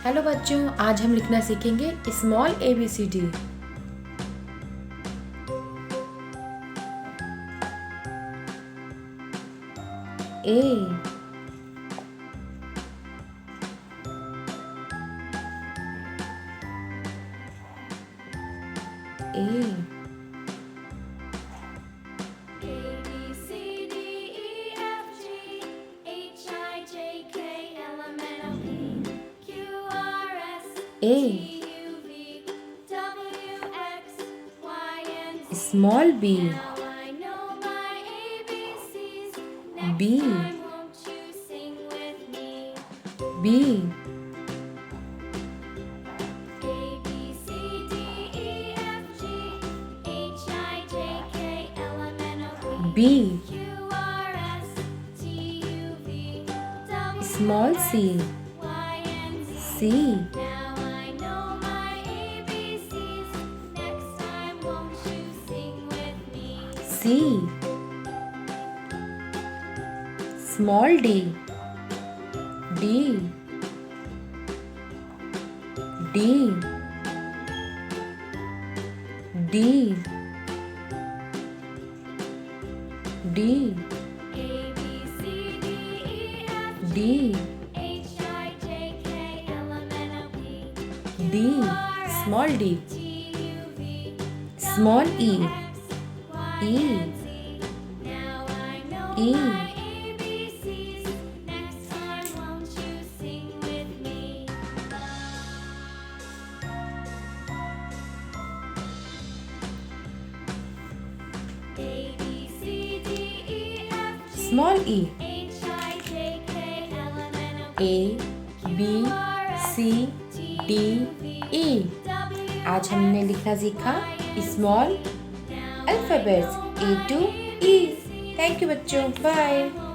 Hello बच्चों, आज हम लिखना सीखेंगे small ABCD। A A A small B B B B small C C C small D D D D D D D small D small E E E small E A B C D E। आज हमने लिखना सीखा small alphabets A to E। Thank you बच्चों, bye.